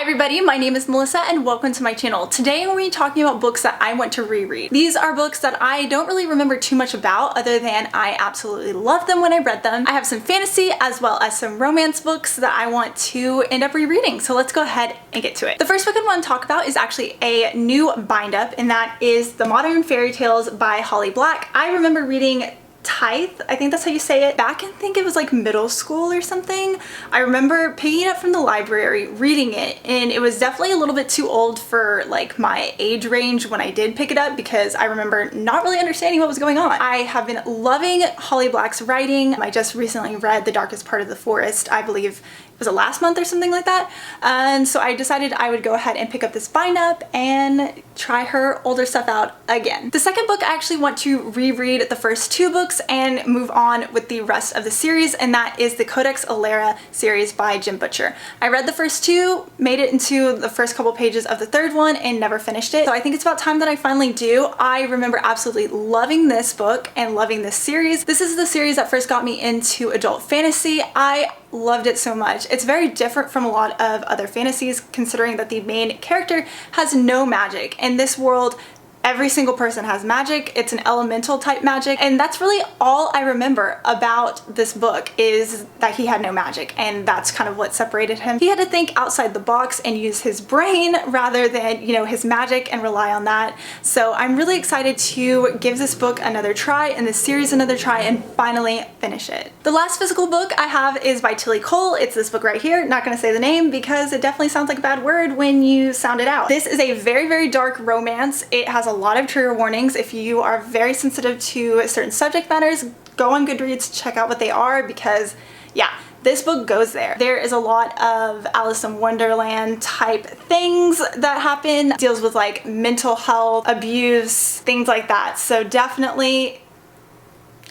everybody, my name is Melissa and welcome to my channel. Today we're going to be talking about books that I want to reread. These are books that I don't really remember too much about other than I absolutely loved them when I read them. I have some fantasy as well as some romance books that I want to end up rereading, so let's go ahead and get to it. The first book I want to talk about is actually a new bind up, and that is The Modern Fairy Tales by Holly Black. I remember reading Tithe, I think that's how you say it, back in, I think it was like middle school or something. I remember picking it up from the library, reading it, and it was definitely a little bit too old for like my age range when I did pick it up because I remember not really understanding what was going on. I have been loving Holly Black's writing. I just recently read The Darkest Part of the Forest, I believe was it last month or something like that, and so I decided I would go ahead and pick up this bind up and try her older stuff out again. The second book, I actually want to reread the first two books and move on with the rest of the series, and that is the Codex Alera series by Jim Butcher. I read the first two, made it into the first couple pages of the third one, and never finished it, so I think it's about time that I finally do. I remember absolutely loving this book and loving this series. This is the series that first got me into adult fantasy. I loved it so much. It's very different from a lot of other fantasies considering that the main character has no magic. In this world, every single person has magic. It's an elemental type magic, and that's really all I remember about this book is that he had no magic, and that's kind of what separated him. He had to think outside the box and use his brain rather than, you know, his magic and rely on that. So I'm really excited to give this book another try and this series another try and finally finish it. The last physical book I have is by Kohl. It's this book right here. Not gonna say the name because it definitely sounds like a bad word when you sound it out. This is a very, very dark romance. It has a lot of trigger warnings. If you are very sensitive to certain subject matters, go on Goodreads, check out what they are, because yeah, this book goes there. There is a lot of Alice in Wonderland type things that happen. It deals with like mental health, abuse, things like that. So definitely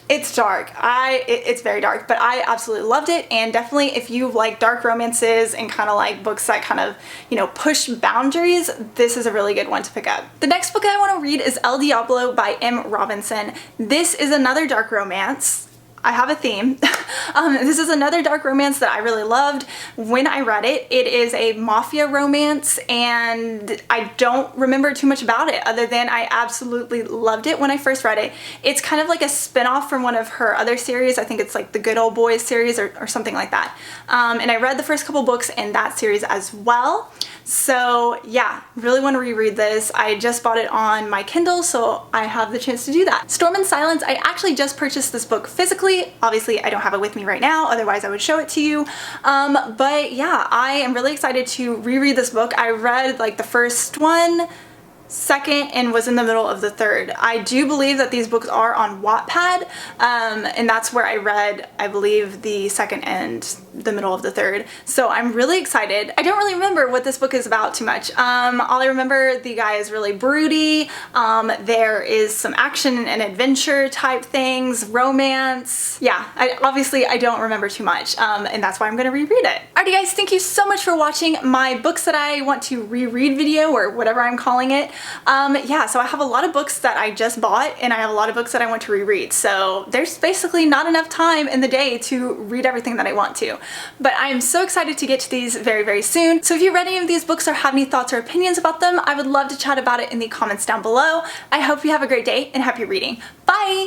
it's dark. It's very dark, but I absolutely loved it, and definitely if you like dark romances and kind of like books that kind of, you know, push boundaries, this is a really good one to pick up. The next book I want to read is El Diablo by M. Robinson. This is another dark romance. I have a theme. This is another dark romance that I really loved when I read it. It is a mafia romance, and I don't remember too much about it other than I absolutely loved it when I first read it. It's kind of like a spin-off from one of her other series. I think it's like the Good Old Boys series or something like that. And I read the first couple books in that series as well. So yeah, really want to reread this. I just bought it on my Kindle, so I have the chance to do that. Storm and Silence, I actually just purchased this book physically. Obviously, I don't have it with me right now, otherwise I would show it to you. But yeah, I am really excited to reread this book. I read like the first one, second, and was in the middle of the third. I do believe that these books are on Wattpad, and that's where I read, I believe, the second and the middle of the third. So I'm really excited. I don't really remember what this book is about too much. All I remember, the guy is really broody. There is some action and adventure type things, romance. Yeah, obviously I don't remember too much, and that's why I'm gonna reread it. Alrighty guys, thank you so much for watching my books that I want to reread video, or whatever I'm calling it. Yeah, so I have a lot of books that I just bought, and I have a lot of books that I want to reread, so there's basically not enough time in the day to read everything that I want to. But I am so excited to get to these very, very soon. So if you read any of these books or have any thoughts or opinions about them, I would love to chat about it in the comments down below. I hope you have a great day and happy reading. Bye!